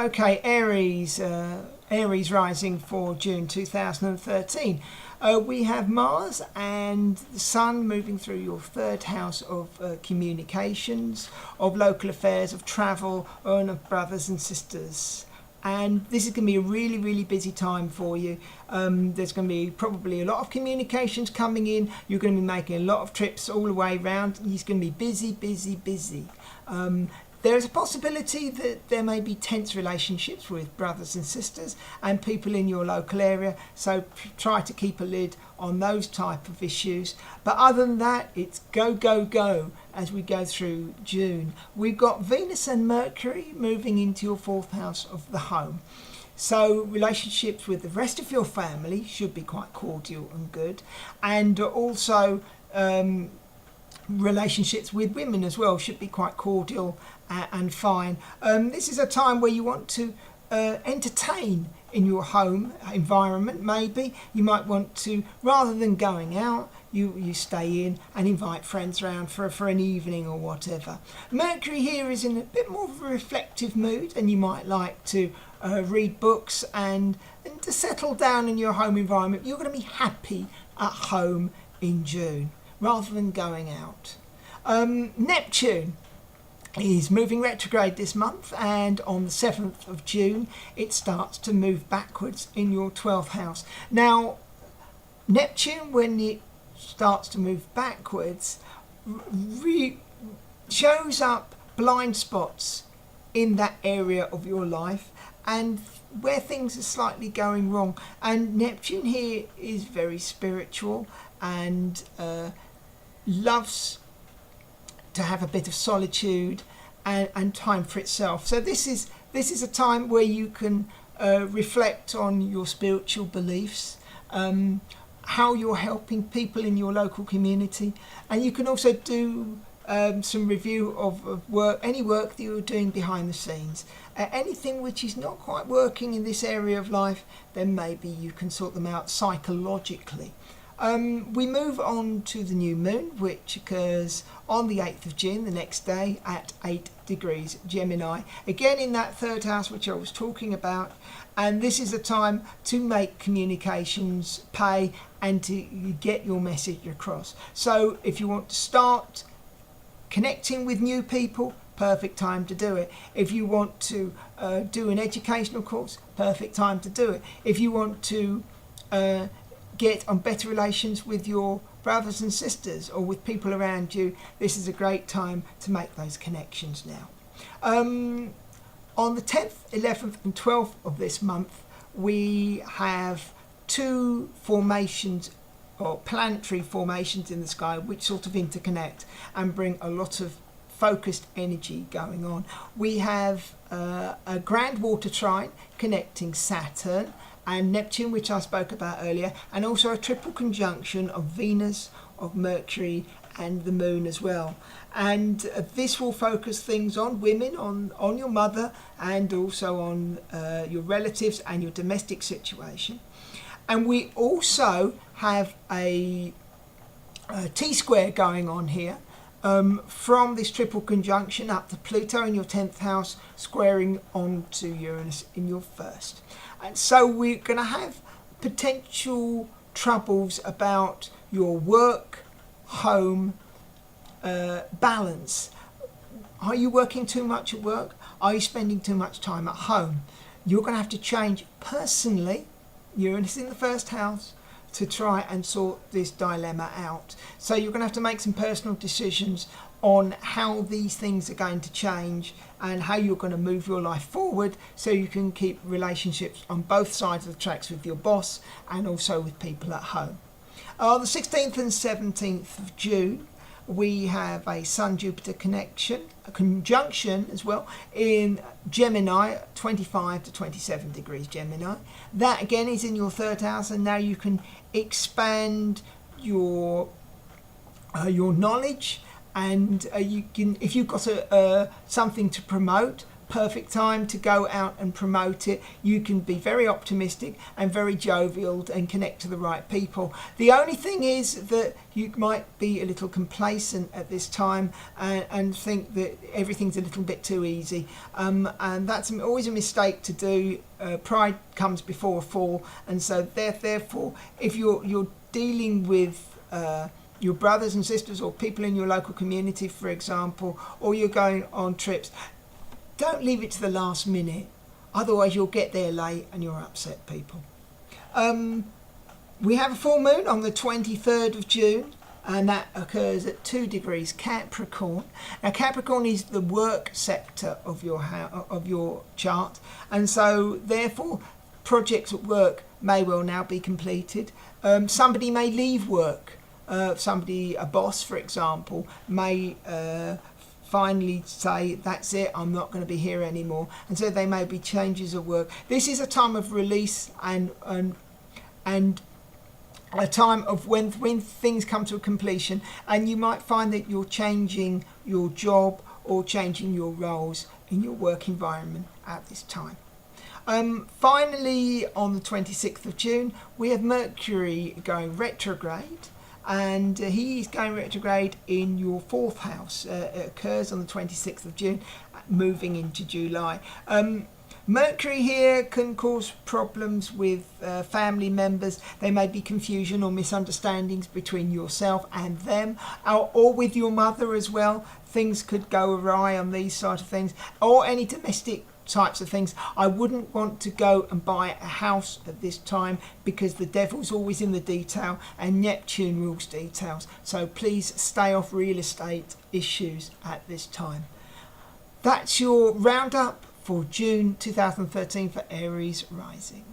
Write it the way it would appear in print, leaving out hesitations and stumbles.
Okay, Aries Rising for June 2013. We have Mars and the Sun moving through your third house of communications, of local affairs, of travel, and of brothers and sisters. And this is going to be a really, really busy time for you. There's going to be probably a lot of communications coming in. You're going to be making a lot of trips all the way around. He's going to be busy, busy, busy. There is a possibility that there may be tense relationships with brothers and sisters and people in your local area, so try to keep a lid on those type of issues. But other than that, it's go, go, go as we go through June. We've got Venus and Mercury moving into your fourth house of the home. So relationships with the rest of your family should be quite cordial and good. And also relationships with women as well should be quite cordial and fine. This is a time where you want to entertain in your home environment. Maybe you might want to, rather than going out, you stay in and invite friends around for an evening or whatever. Mercury here is in a bit more of a reflective mood, and you might like to read books and to settle down in your home environment. You're going to be happy at home in June rather than going out. Neptune is moving retrograde this month, and on the 7th of June it starts to move backwards in your 12th house. Now, Neptune, when it starts to move backwards, shows up blind spots in that area of your life and where things are slightly going wrong. And Neptune here is very spiritual and loves to have a bit of solitude and time for itself. So this is a time where you can reflect on your spiritual beliefs, how you're helping people in your local community, and you can also do some review of work, any work that you're doing behind the scenes. Anything which is not quite working in this area of life, then maybe you can sort them out psychologically. We move on to the new moon, which occurs on the 8th of June, the next day, at 8 degrees Gemini. Again in that third house which I was talking about. And this is a time to make communications pay and to get your message across. So if you want to start connecting with new people, perfect time to do it. If you want to do an educational course, perfect time to do it. If you want to get on better relations with your brothers and sisters or with people around you, this is a great time to make those connections now. On the 10th, 11th and 12th of this month, we have two formations or planetary formations in the sky which sort of interconnect and bring a lot of focused energy going on. We have a grand water trine connecting Saturn and Neptune, which I spoke about earlier, and also a triple conjunction of Venus, of Mercury and the moon as well. And this will focus things on women, on your mother, and also on your relatives and your domestic situation. And we also have a T-square going on here from this triple conjunction up to Pluto in your 10th house, squaring onto Uranus in your first. And so we're going to have potential troubles about your work, home, balance. Are you working too much at work? Are you spending too much time at home? You're going to have to change personally, Uranus in the first house, to try and sort this dilemma out. So you're going to have to make some personal decisions on how these things are going to change and how you're going to move your life forward so you can keep relationships on both sides of the tracks with your boss and also with people at home. The 16th and 17th of June, we have a Sun-Jupiter connection, a conjunction as well, in Gemini, 25 to 27 degrees Gemini. That again is in your third house, and now you can expand your knowledge, and you can, if you've got something to promote, perfect time to go out and promote it. You can be very optimistic and very jovial and connect to the right people. The only thing is that you might be a little complacent at this time and think that everything's a little bit too easy, and that's always a mistake to do. Pride comes before a fall, and so therefore if you're dealing with your brothers and sisters or people in your local community, for example, or you're going on trips, don't leave it to the last minute. Otherwise you'll get there late and you'll upset people. We have a full moon on the 23rd of June, and that occurs at 2 degrees Capricorn. Now Capricorn is the work sector of your chart, and so therefore projects at work may well now be completed. Somebody may leave work. A boss, for example, may finally say, that's it, I'm not going to be here anymore, and so there may be changes at work. This is a time of release and a time of when things come to a completion, and you might find that you're changing your job or changing your roles in your work environment at this time. Finally, on the 26th of June, we have Mercury going retrograde, and he is going retrograde in your 4th house. It occurs on the 26th of June, moving into July. Mercury here can cause problems with family members. There may be confusion or misunderstandings between yourself and them, or with your mother as well. Things could go awry on these sort of things, or any domestic types of things. I wouldn't want to go and buy a house at this time, because the devil's always in the detail and Neptune rules details. So please stay off real estate issues at this time. That's your roundup for June 2013 for Aries Rising.